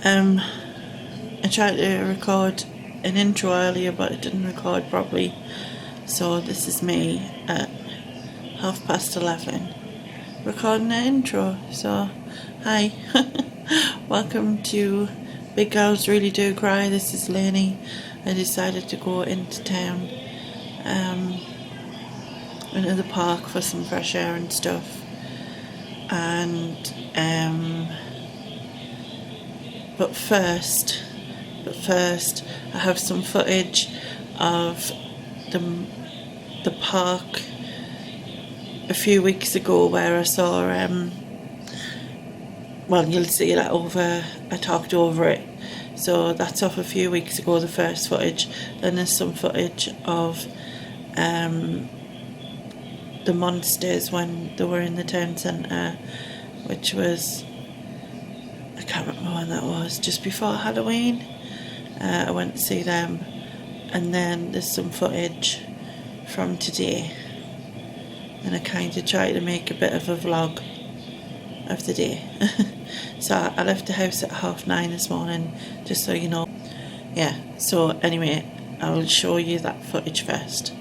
Um, I tried to record an intro earlier, but it didn't record properly. So this is me at 11:30 recording an intro. So, hi, welcome to Big Girls Really Do Cry. This is Lainey. I decided to go into town, into the park for some fresh air and stuff. And But first, I have some footage of the park a few weeks ago where I saw. Well, you'll see that I talked over it. So that's off a few weeks ago, the first footage. Then there's some footage of the monsters when they were in the town centre, which was, I can't remember when that was, just before Halloween. I went to see them, and then there's some footage from today, and I kind of tried to make a bit of a vlog of the day. So I left the house at 9:30 this morning, just so you know. Yeah, so anyway, I'll show you that footage first.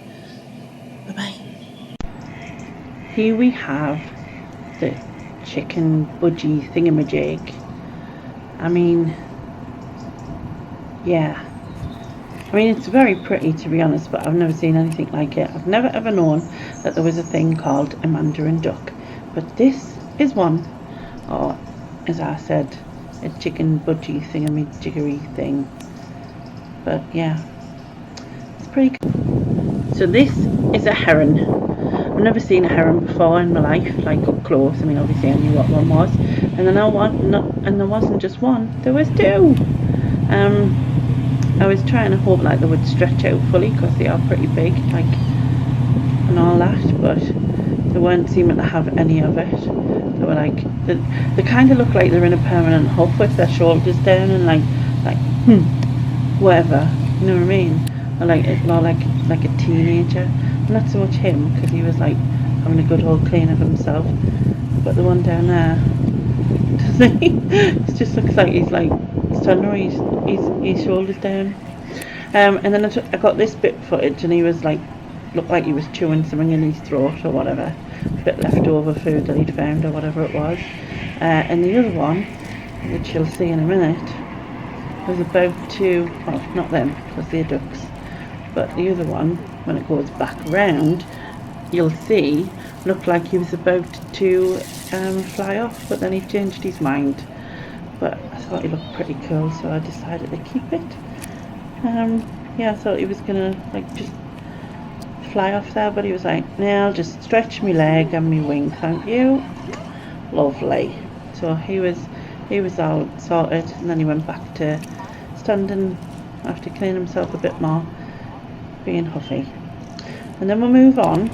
Bye bye. Here we have the chicken budgie thingamajig. I mean, yeah. I mean, it's very pretty, to be honest, but I've never seen anything like it. I've never ever known that there was a thing called a mandarin duck. But this is one, or as I said, a chicken budgie thingamajiggery thing. But yeah, it's pretty cool. So this is a heron. I've never seen a heron before in my life, like up close. I mean, obviously I knew what one was, and then and there wasn't just one, there was two. I was trying to hope like they would stretch out fully because they are pretty big, like, and all that, but they weren't seeming to have any of it. They were like, they kind of look like they're in a permanent huff with their shoulders down and like whatever, you know what I mean? Or like a teenager. Not so much him, because he was like having a good old clean of himself, but the one down there, it just looks like he's like standing with his shoulders down. And then I got this bit of footage, and he was like, looked like he was chewing something in his throat or whatever, a bit leftover food that he'd found or whatever it was. And the other one, which you'll see in a minute, was about to, well, not them, because they're ducks, but the other one, when it goes back round, you'll see, looked like he was about to fly off, but then he changed his mind. But I thought he looked pretty cool, so I decided to keep it. Yeah, I thought he was gonna like just fly off there, but he was like, "No, I'll just stretch my leg and my wing, thank you." Lovely. So he was all sorted, and then he went back to standing after cleaning himself a bit more, being huffy. And then we'll move on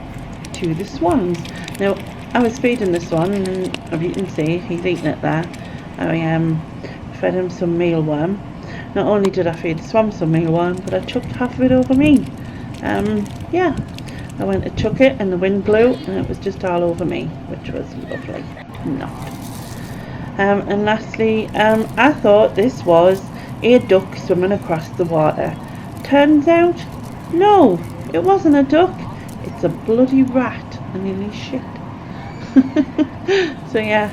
to the swans. Now, I was feeding the swan, and as you can see, he's eating it there. I fed him some mealworm. Not only did I feed the swan some mealworm, but I chucked half of it over me. Yeah, I went to chuck it, and the wind blew, and it was just all over me, which was lovely. Not. And lastly, I thought this was a duck swimming across the water. Turns out, no, it wasn't a duck. It's a bloody rat, and nearly shit. So yeah.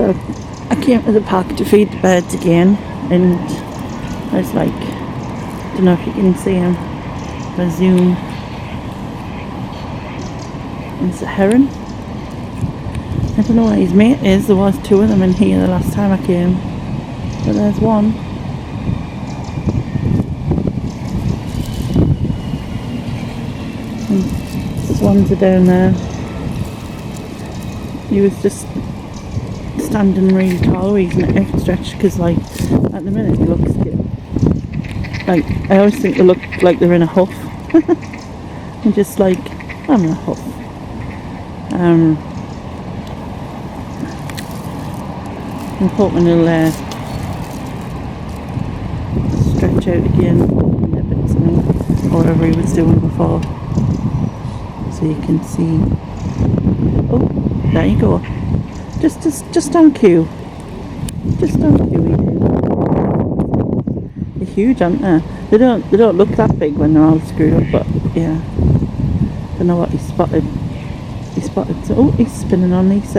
So I came to the park to feed the birds again, and there's like, I don't know if you can see him, a zoom. It's a heron. I don't know where his mate is. There was two of them in here the last time I came, but there's one. And the swans are down there. He was just standing really tall. He's neck stretched because, like, at the minute he looks like, I always think they look like they're in a huff. I'm just like, I'm in a huff. I'm hoping he'll stretch out again a bit, or whatever he was doing before, so you can see. Oh, there you go. Just on cue. Just on cue. They're huge, aren't they? They don't look that big when they're all screwed up, but yeah. Don't know what he spotted. He spotted. Oh, he's spinning on these.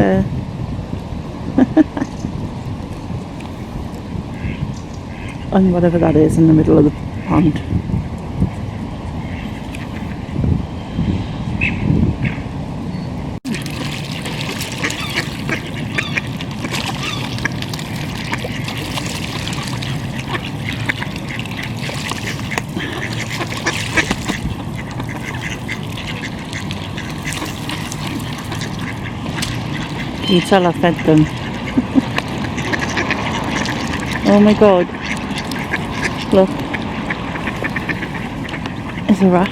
On whatever that is in the middle of the pond. Can you tell I fed them? Oh my god. Look. There's a rat.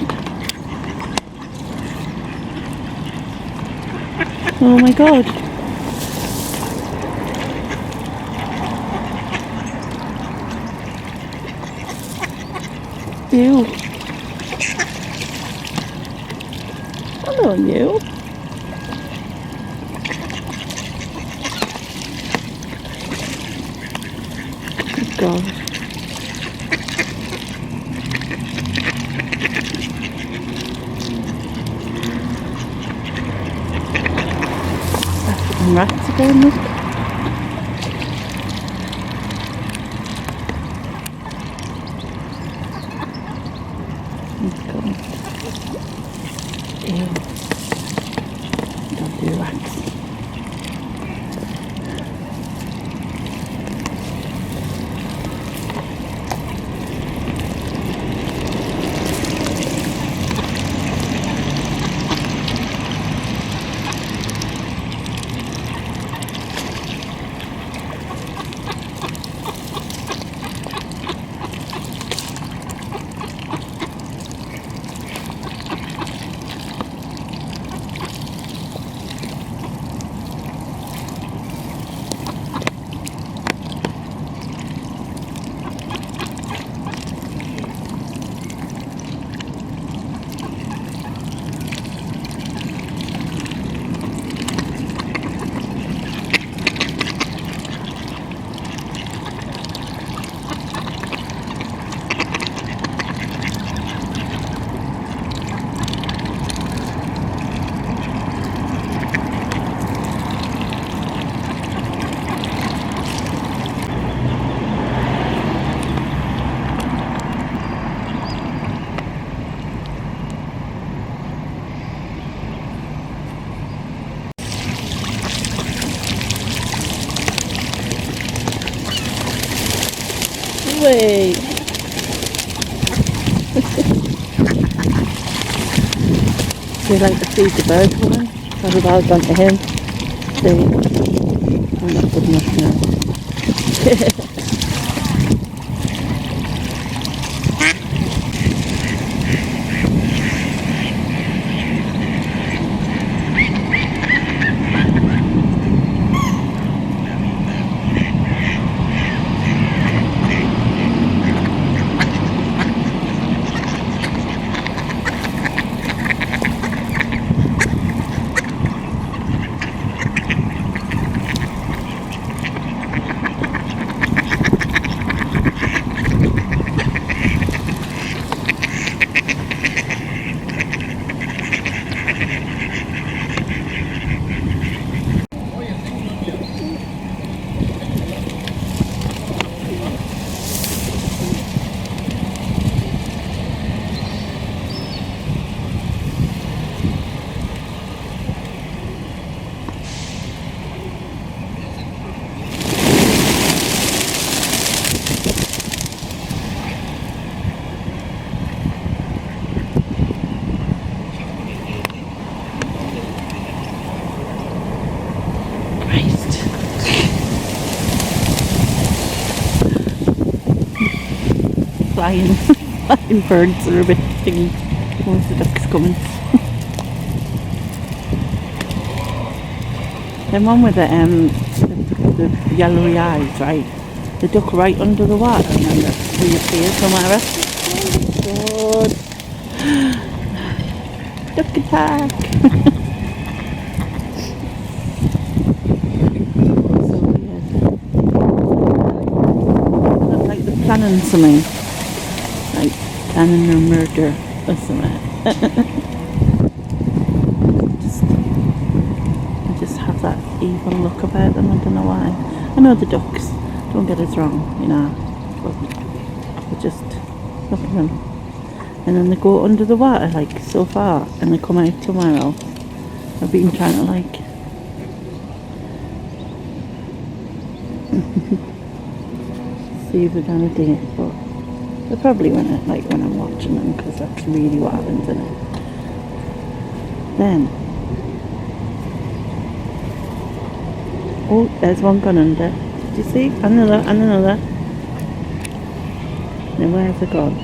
Oh my god. Ew. Hello, you. Good God. African rats again, look. Oh God. Ew. Don't do rats. Wait. They like to feed the birds, woman. So we've all gone to him. See? I'm not good enough now. flying, flying birds are a bit thingy. Where's the ducks coming? Then one with the yellowy eyes, right? The duck right under the water and then the reappears somewhere else. Oh my god. Duck attack! So weird. Look like they're planning something. Like planning a murder or something. Just have that evil look about them, I don't know why. I know the ducks, don't get us wrong, you know, but just look at them. And then they go under the water like so far and they come out somewhere else. I've been trying to like see if they're gonna do it, but they probably won't, like when I'm watching them, because that's really what happens, isn't it? Then oh, there's one gone under. Did you see? Another, and another. Now where's it gone?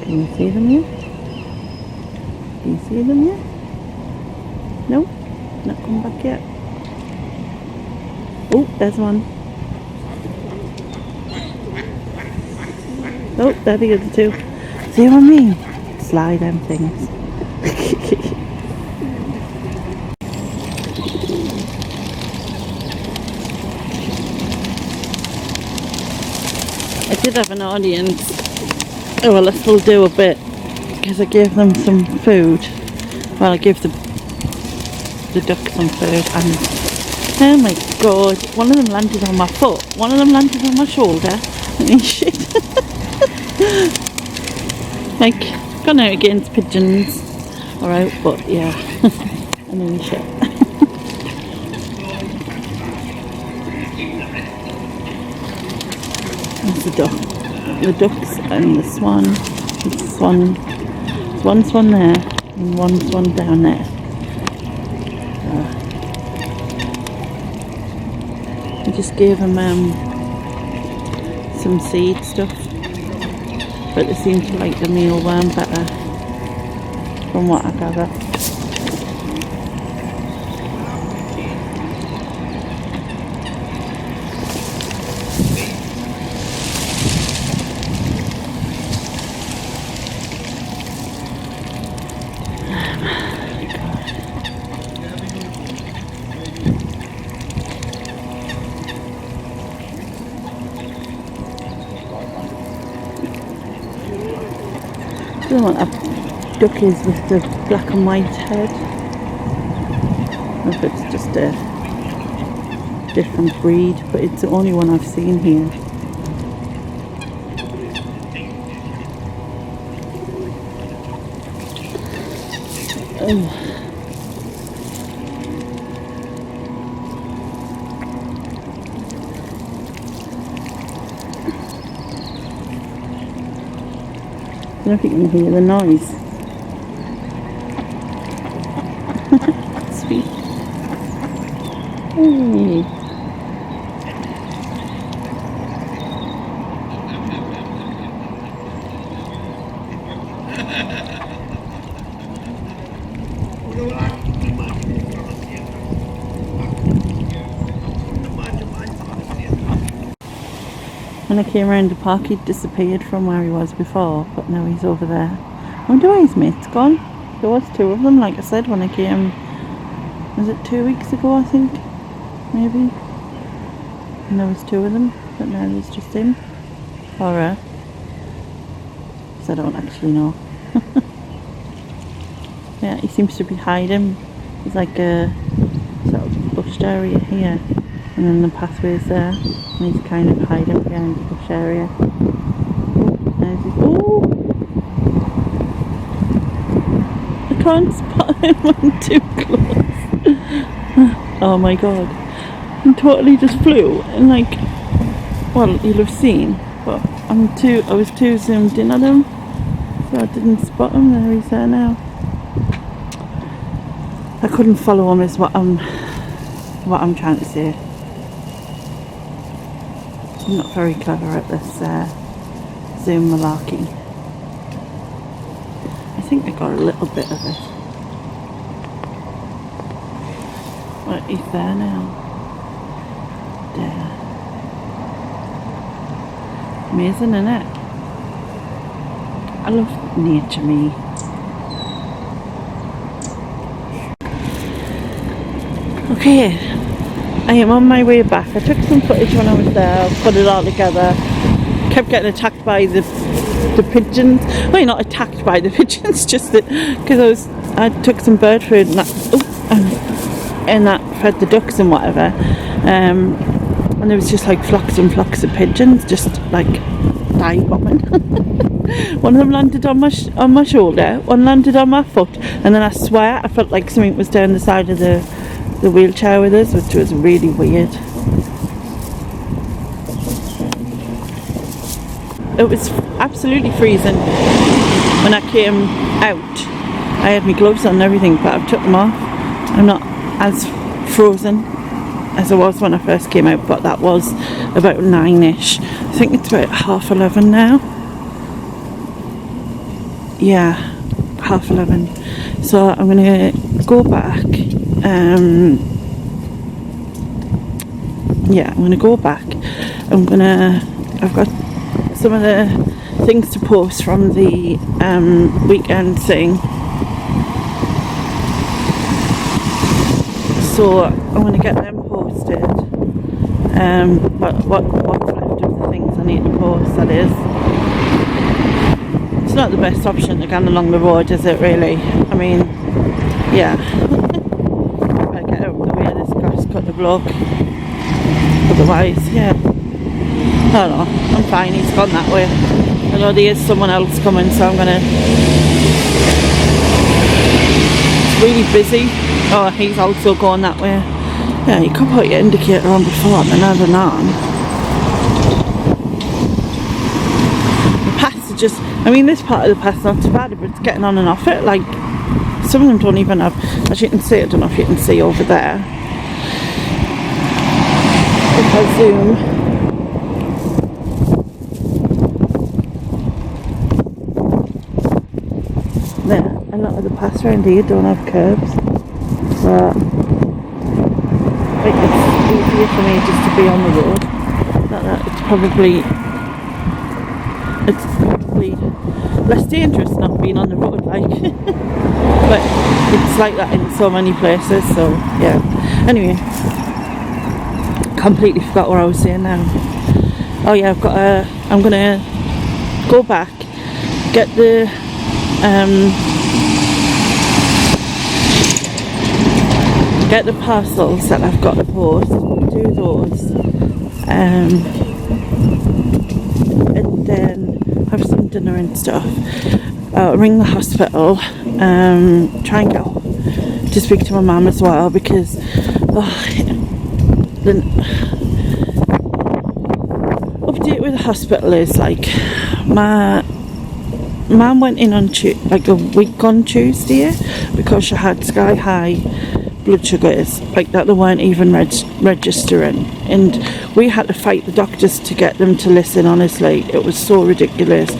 Can you see them yet? Can you see them yet? No? Not come back yet. Oh, there's one. Oh, there the other two. See what I mean? Slide them things. I did have an audience. Oh well, I still do a bit because I gave them some food. Well, I gave the duck some food, and oh my god, one of them landed on my foot, one of them landed on my shoulder. I mean, shit. Like, gone out against pigeons. Alright, but yeah. I mean, shit. There's the duck. The ducks and the swan. The swan. There's one swan there and one swan down there. I just gave them some seed stuff, but they seem to like the mealworm better from what I gather. I don't know what that duck is with the black and white head. Or if it's just a different breed, but it's the only one I've seen here. Oh. I don't know if you can hear the noise. Sweet. Hey. When I came around the park, he'd disappeared from where he was before, but now he's over there. I wonder where his mate's gone. There was two of them, like I said, when I came, was it 2 weeks ago, I think? Maybe? And there was two of them, but now there's just him. Or her. Because I don't actually know. Yeah, he seems to be hiding. There's like a sort of bushed area here, and then the pathway's there, and he's kind of hiding behind the bush area. There's his, oh! I can't spot him, I'm too close. Oh my god. He totally just flew, and like, well, you'll have seen, but I was too zoomed in on him, so I didn't spot him. There he's there now. I couldn't follow him is what I'm trying to say. I'm not very clever at this Zoom malarkey. I think I got a little bit of it. Right, he's there now. There. Amazing, isn't it? I love nature, me. Okay, I am on my way back. I took some footage when I was there, put it all together. Kept getting attacked by the pigeons. Well, not attacked by the pigeons, just that because I took some bird food and that, and that fed the ducks and whatever. And there was just like flocks and flocks of pigeons, just like dive bombing. One of them landed on my shoulder, one landed on my foot, and then I swear I felt like something was down the side of the wheelchair with us, which was really weird. It was absolutely freezing when I came out. I had my gloves on and everything, but I've took them off. I'm not as frozen as I was when I first came out, but that was about 9ish. I think it's about 11:30 now. Yeah, 11:30. So I'm gonna go back. Yeah, I'm gonna go back. I've got some of the things to post from the weekend thing. So I'm gonna get them posted. What's left of the things I need to post, that is. It's not the best option to go along the road, is it really? I mean, yeah. I get out of the way of this grass cut the block. Otherwise, yeah. I don't know, I'm fine, he's gone that way. I know there is someone else coming, so I'm gonna... It's really busy. Oh, he's also going that way. Yeah, you could put your indicator on before and then add an arm. The paths are just... I mean, this part of the path's not too bad, but it's getting on and off it. Like, some of them don't even have... As you can see, I don't know if you can see over there. If I zoom... There, a lot of the paths around here don't have curbs. So, it's easier for me just to be on the road. Not that it's probably less dangerous not being on the road, like. But it's like that in so many places. So yeah. Anyway, completely forgot what I was saying now. Oh yeah, I'm gonna go back, get the parcels that I've got to post, do those, and then have some dinner and stuff. Ring the hospital, try and get to speak to my mum as well, because the update with the hospital is like my mum went in on like a week on Tuesday because she had sky high blood sugars, like that they weren't even registering, and we had to fight the doctors to get them to listen. Honestly, it was so ridiculous.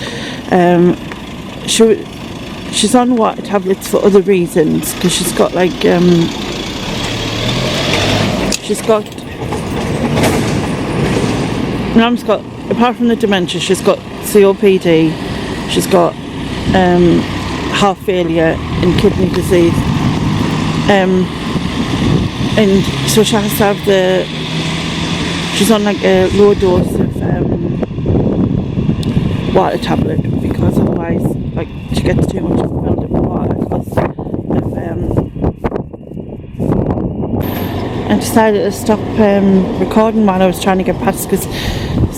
She's on water tablets for other reasons, because she's got like Mum's got, apart from the dementia, she's got COPD, she's got heart failure and kidney disease, and so she has to have she's on like a low dose of water tablet, because otherwise like she gets too much filled up with water because of I decided to stop recording while I was trying to get past, because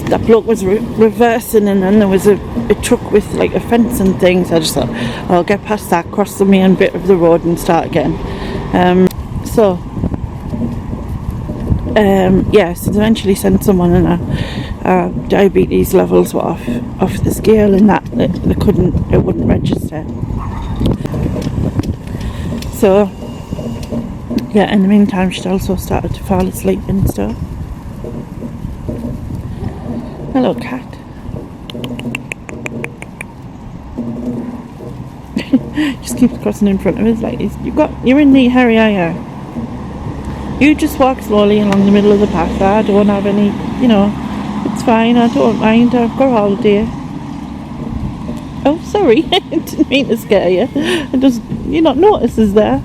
that bloke was reversing, and then there was a truck with like a fence and things. I just thought I'll get past that, cross the main bit of the road and start again. Yeah, so eventually sent someone, and our diabetes levels were off the scale, and that it wouldn't register. So yeah, in the meantime she'd also started to fall asleep and stuff. Hello, cat. Just keeps crossing in front of us like this. You're in the hurry, are you? You just walk slowly along the middle of the path. I don't have any, it's fine. I don't mind. I've got a holiday. Oh, sorry. I didn't mean to scare you. You not notice is there?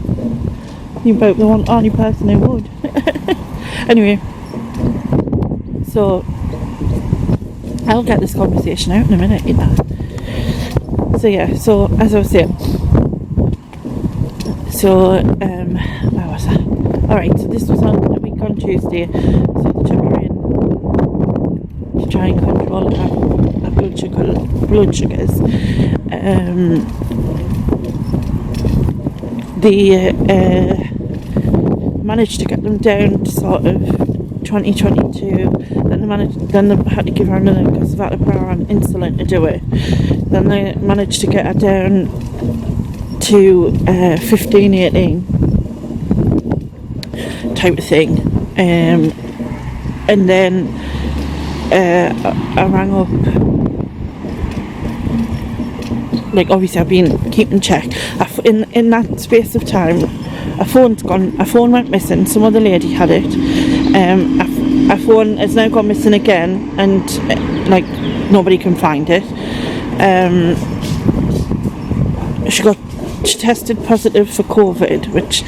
You're about the only person who would. Anyway, so I'll get this conversation out in a minute, So yeah, so as I was saying, where was I? Alright, so this was on a week on Tuesday, so they took her in to try and control her blood sugars. They managed to get them down to sort of 2022. Then they had to give her another because of Vatapara and insulin to do it. Then they managed to get her down to 15, 18 type of thing. And then I rang up. Like, obviously I've been keeping check. In that space of time, a phone went missing. Some other lady had it. A phone has now gone missing again, and like nobody can find it. She tested positive for COVID, which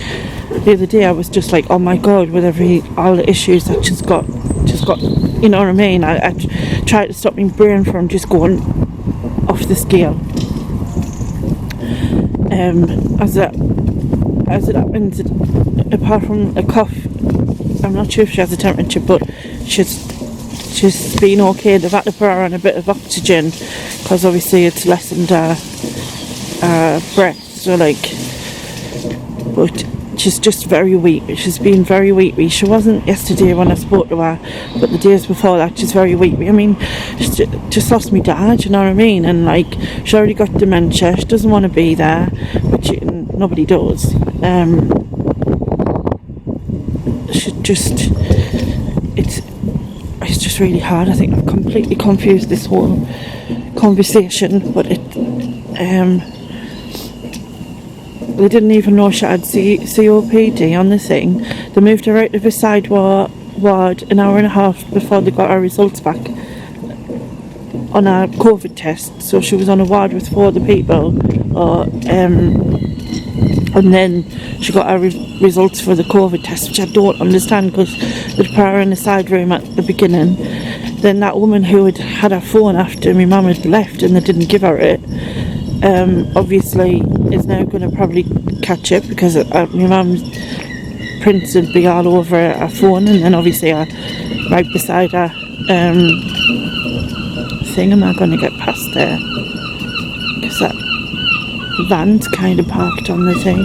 the other day I was just like, oh my god, with all the issues that she's got, you know what I mean? I tried to stop my brain from just going off the scale. As it happens, apart from a cough, I'm not sure if she has a temperature, but she's been okay. They've had to put her on a bit of oxygen because obviously it's lessened her breath. So but she's just very weak. She's been very weak. She wasn't yesterday when I spoke to her, but the days before that she's very weak. I mean, she just lost me dad, you know what I mean? And she already got dementia. She doesn't want to be there, which nobody does. It's just really hard. I think I've completely confused this whole conversation, but they didn't even know she had COPD on the thing. They moved her out of a side ward an hour and a half before they got her results back on a COVID test. So she was on a ward with 4 other people, and then she got her results for the COVID test, which I don't understand because they'd put her in a side room at the beginning. Then that woman who had her phone after my mum had left and they didn't give her it, obviously is now going to probably catch it because my mum's prints would be all over her phone, and then obviously right beside her thing. Am I going to get past there? Because that van's kind of parked on the thing.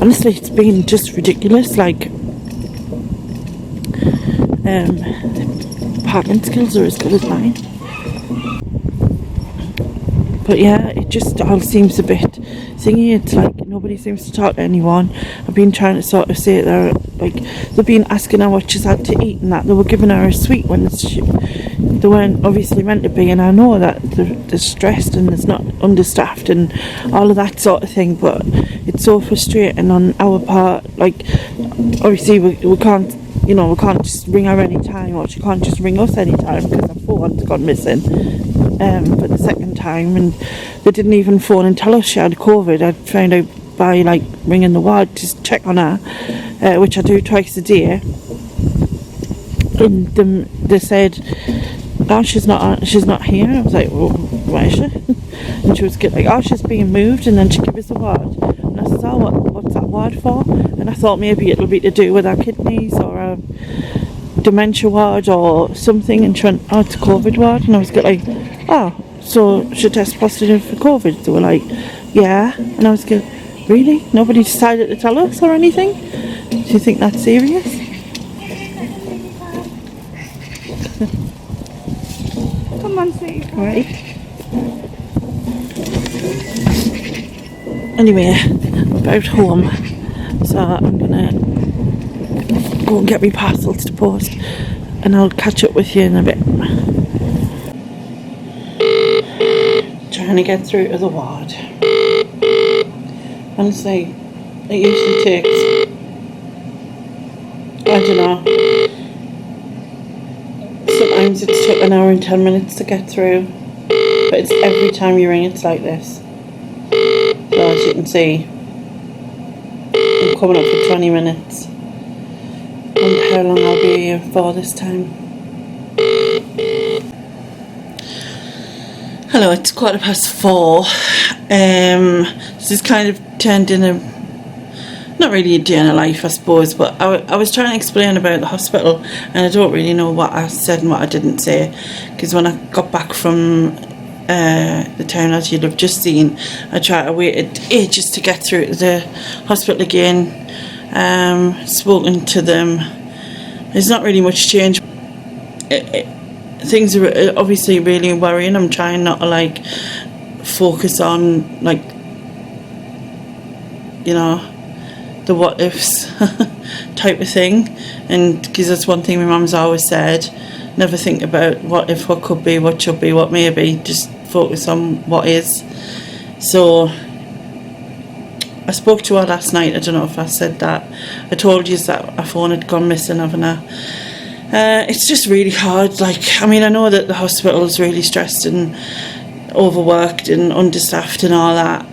Honestly, it's been just ridiculous. Parking skills are as good as mine. But yeah, it just all seems a bit thingy. It's like nobody seems to talk to anyone. I've been trying to sort of say that they've been asking her what she's had to eat and that. They were giving her a sweet when they weren't obviously meant to be, and I know that they're stressed and it's not understaffed and all of that sort of thing, but it's so frustrating on our part. Obviously we can't, we can't just ring her any time, or she can't just ring us any time because her phone's gone missing for the second time, and they didn't even phone and tell us she had COVID. I found out by ringing the ward to check on her, which I do twice a day, and they said, oh, she's not here. I was like, well, where is she? And she was like, oh, she's being moved, and then she gave us a ward, and I said, oh, what's that ward for? And I thought maybe it'll be to do with her kidneys or a dementia ward or something, and she went, oh, it's a COVID ward, and I was like, oh, so she tested positive for COVID? They were like, yeah, and I was like, really? Nobody decided to tell us or anything? Do you think that's serious? Come on, see. Right. Anyway, I'm about home, so I'm gonna go and get me parcels to post, and I'll catch up with you in a bit. Trying to get through to the ward. Honestly, it usually takes, I don't know, sometimes it's took an hour and 10 minutes to get through, but it's every time you ring it's like this. So as you can see, I'm coming up for 20 minutes. Wonder how long I'll be here for this time. Hello, it's 4:15. This is kind of turned in a, not really a day in a life, I suppose, but I was trying to explain about the hospital, and I don't really know what I said and what I didn't say, because when I got back from the town, as you'd have just seen, I waited ages to get through to the hospital again. Spoken to them. There's not really much change. Things are obviously really worrying. I'm trying not to like focus on like, you know, the what ifs type of thing, and because that's one thing my mum's always said, never think about what if, what could be, what should be, what may be, just focus on what is. So I spoke to her last night. I don't know if I said that. I told you that our phone had gone missing, haven't I? It's just really hard. Like, I mean, I know that the hospital's really stressed and overworked and understaffed and all that,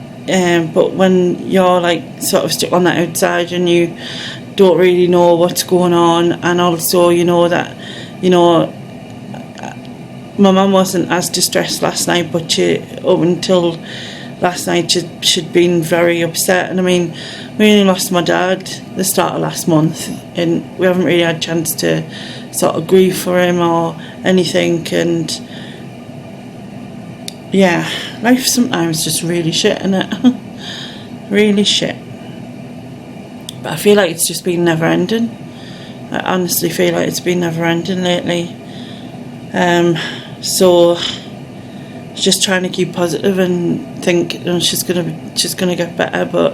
but when you're like sort of stuck on the outside and you don't really know what's going on, and also you know that, you know, my mum wasn't as distressed last night, but she, up until last night, she'd been very upset. And I mean, we only lost my dad the start of last month, and we haven't really had a chance to sort of grieve for him or anything. And yeah, life sometimes just really shit, innit? Really shit. But I feel like it's just been never ending. I honestly feel like it's been never ending lately. So just trying to keep positive and think, you know, she's gonna get better. But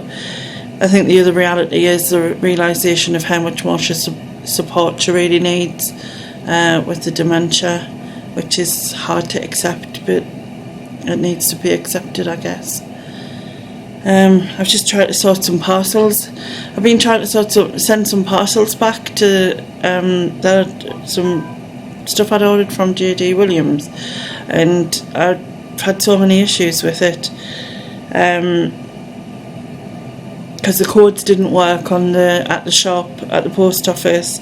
I think the other reality is the realisation of how much more support she really needs with the dementia, which is hard to accept, but it needs to be accepted, I guess. I've just tried to sort some parcels. I've been trying to send some parcels back to some stuff I'd ordered from JD Williams, and I've had so many issues with it because the codes didn't work at the shop, at the post office.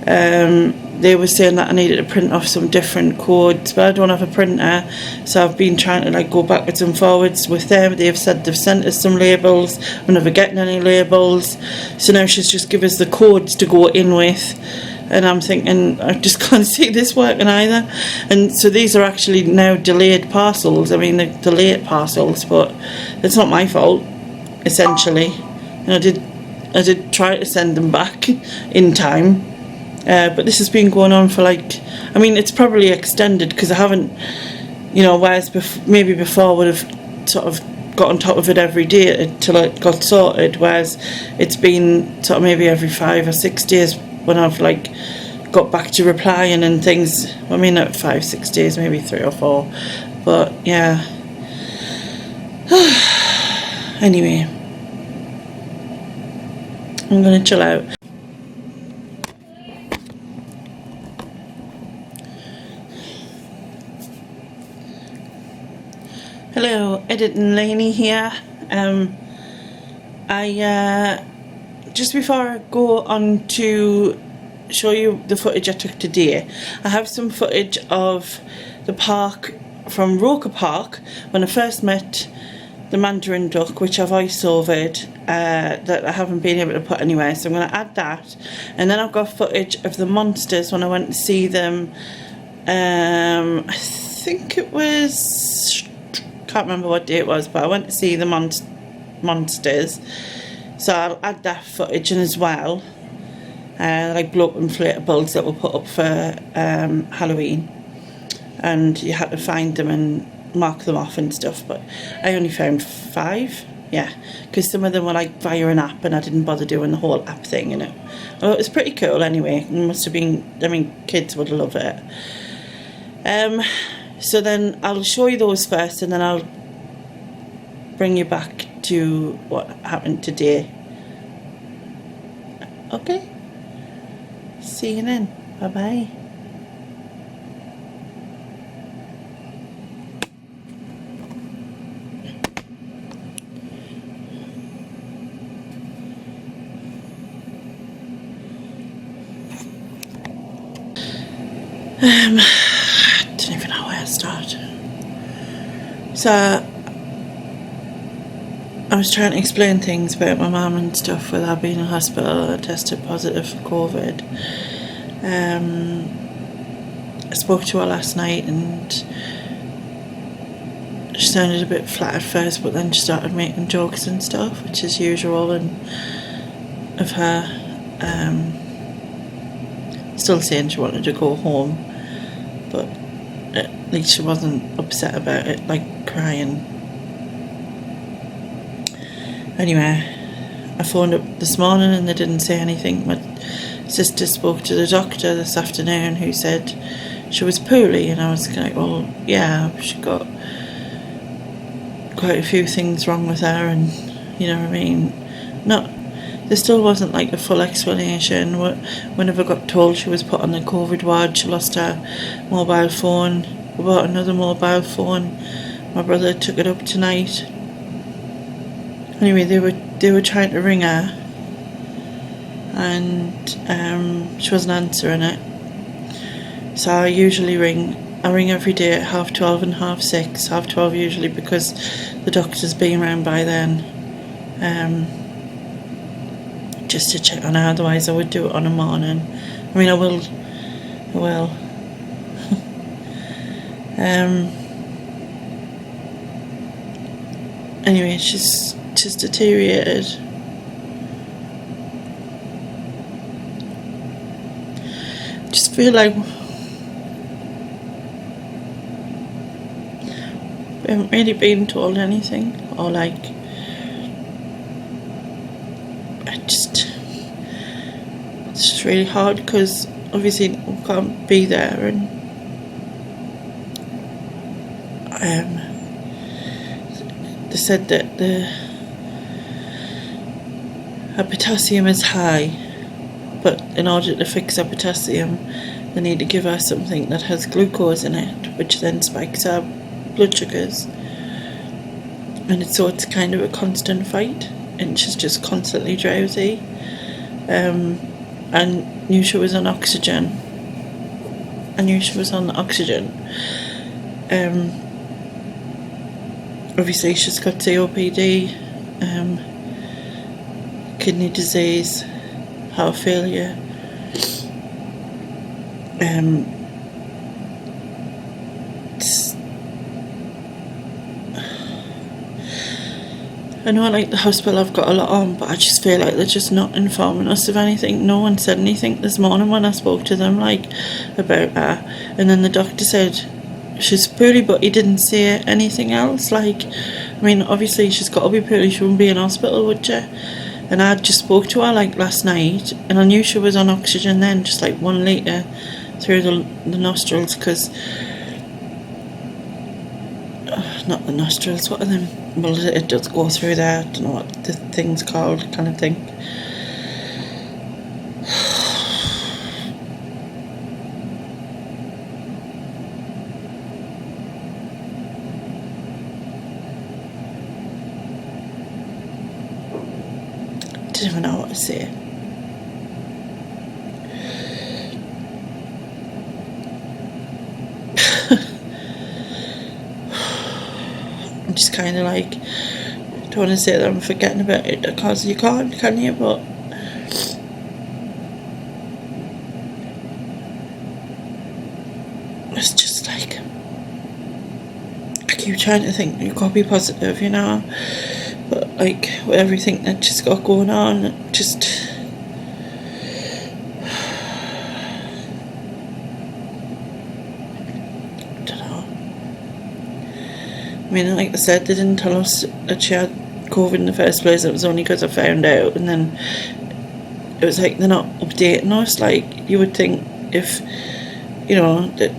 They were saying that I needed to print off some different codes, but I don't have a printer, so I've been trying to like go backwards and forwards with them. They've said they've sent us some labels. We're never getting any labels, so now she's just give us the codes to go in with. And I'm thinking, I just can't see this working either. And so these are actually now delayed parcels. I mean, they're delayed parcels, but it's not my fault, essentially. And I did try to send them back in time, but this has been going on for like, I mean, it's probably extended because I haven't, you know, whereas maybe before would have sort of got on top of it every day until it got sorted, whereas it's been sort of maybe every 5 or 6 days when I've like got back to replying and things. I mean, not 5, 6 days, maybe 3 or 4, but yeah. Anyway, I'm gonna chill out. Hello, Editing Lainey here. I just before I go on to show you the footage I took today, I have some footage of the park from Roker Park when I first met the Mandarin duck, which I've voice-overed, that I haven't been able to put anywhere, so I'm going to add that. And then I've got footage of the monsters when I went to see them. I think it was, can't remember what day it was, but I went to see the monsters. So I'll add that footage in as well, like blow up inflatables that were put up for Halloween, and you had to find them and mark them off and stuff, but I only found 5, yeah, because some of them were like via an app and I didn't bother doing the whole app thing, you know. Well, it was pretty cool anyway. It must have been, I mean, kids would love it. So then I'll show you those first, and then I'll bring you back to what happened today. Okay. See you then. Bye bye. Don't even know where to start. So I was trying to explain things about my mum and stuff with her being in hospital. I tested positive for COVID. I spoke to her last night and she sounded a bit flat at first, but then she started making jokes and stuff, which is usual of her. Still saying she wanted to go home, but at least she wasn't upset about it, like crying. Anyway, I phoned up this morning and they didn't say anything. My sister spoke to the doctor this afternoon who said she was poorly, and I was like, well, yeah, she got quite a few things wrong with her, and you know what I mean. There still wasn't like a full explanation. Whenever I got told she was put on the COVID ward, she lost her mobile phone. We bought another mobile phone. My brother took it up tonight. Anyway, they were trying to ring her, and she wasn't answering it. So I usually ring. I ring every day at 12:30 and 6:30. 12:30 usually, because the doctor's been around by then. Just to check on her. Otherwise I would do it on a morning. I mean, I will. Anyway, she's just deteriorated. Just feel like we haven't really been told anything, or like it's just really hard because obviously we can't be there, and they said that her potassium is high, but in order to fix her potassium they need to give her something that has glucose in it, which then spikes her blood sugars, and it's kind of a constant fight, and she's just constantly drowsy. And knew she was on oxygen. Obviously she's got COPD, kidney disease, heart failure. I know, like, the hospital I've got a lot on, but I just feel like they're just not informing us of anything. No one said anything this morning when I spoke to them, like, about her. And then the doctor said she's poorly, but he didn't say anything else. Like, I mean, obviously she's got to be poorly. She wouldn't be in hospital, would she? And I just spoke to her, like, last night, and I knew she was on oxygen then, just like 1 litre through the nostrils, because not the nostrils, what are them? Well, it does go through there. I don't know what the thing's called, kind of thing. Didn't even know what to say. I'm just kind of like, don't want to say that I'm forgetting about it, because you can't, can you? But it's just like, I keep trying to think you've got to be positive, you know, but like with everything that just got going on, it just I mean, like I said, they didn't tell us that she had COVID in the first place. It was only because I found out, and then it was like they're not updating us. Like, you would think if, you know, that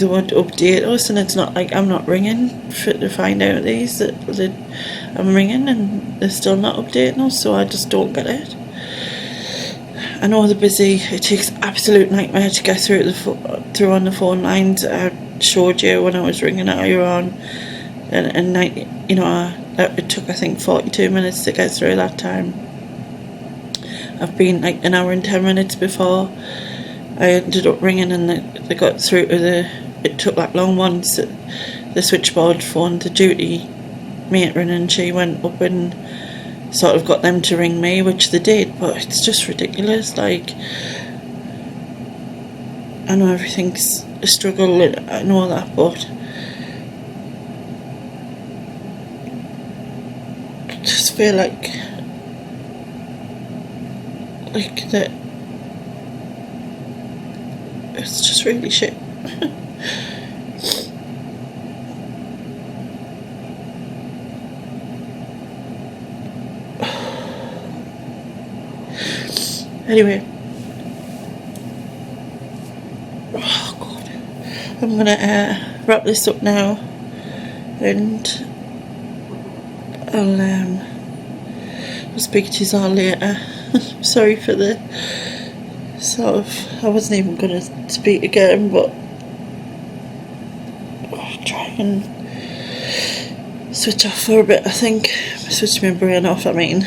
they would update us, and it's not like I'm not ringing to find out these that I'm ringing and they're still not updating us, so I just don't get it. I know they're busy. It takes absolute nightmare to get through on the phone lines. I showed you when I was ringing earlier on, and you know, it took I think 42 minutes to get through that time. I've been like an hour and 10 minutes before I ended up ringing, and they got through to it took that long once. The switchboard phoned the duty matron, and she went up and sort of got them to ring me, which they did, but it's just ridiculous. Like, I know everything's a struggle, I know that, but I just feel like that it's just really shit. Anyway, oh God, I'm gonna wrap this up now, and I'll speak to you all later. Sorry for the sort of, I wasn't even gonna speak again, but I'll try and switch off for a bit. I think switch my brain off, I mean.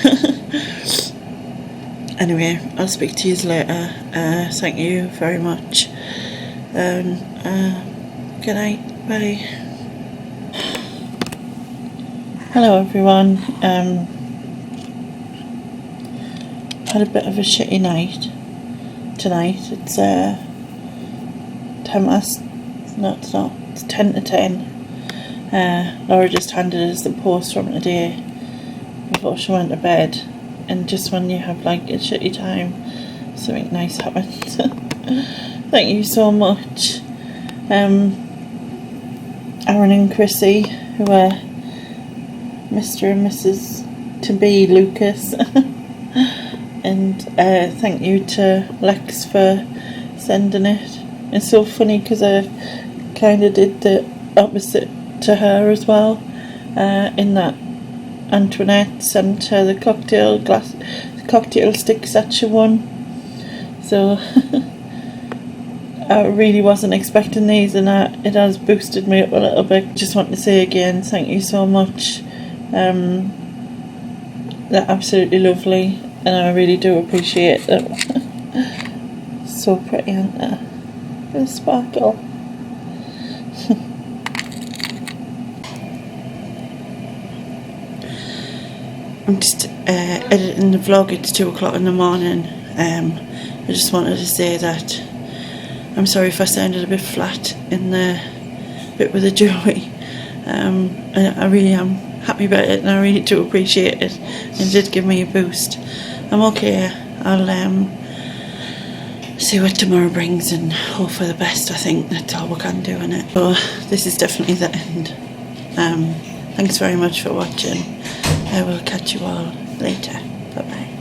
Anyway, I'll speak to you later. Thank you very much. Good night. Bye. Hello everyone. Had a bit of a shitty night tonight. It's 10 past. No, it's not. It's 10 to 10. Laura just handed us the post from today before she went to bed. And just when you have like a shitty time, something nice happens. Thank you so much. Aaron and Chrissy, who are Mr. and Mrs. to be Lucas. And thank you to Lex for sending it. It's so funny because I kind of did the opposite to her as well, in that Antoinette sent her the cocktail sticks that she won. So I really wasn't expecting these, and it has boosted me up a little bit. Just want to say again, thank you so much. They're absolutely lovely, and I really do appreciate them. So pretty, aren't they? They sparkle. I'm just editing the vlog. It's 2 o'clock in the morning. I just wanted to say that I'm sorry if I sounded a bit flat in the bit with the jewellery. I really am happy about it, and I really do appreciate it. It did give me a boost. I'm okay. I'll see what tomorrow brings and hope for the best. I think that's all we can do in it. So this is definitely the end. Thanks very much for watching. I will catch you all later. Bye bye.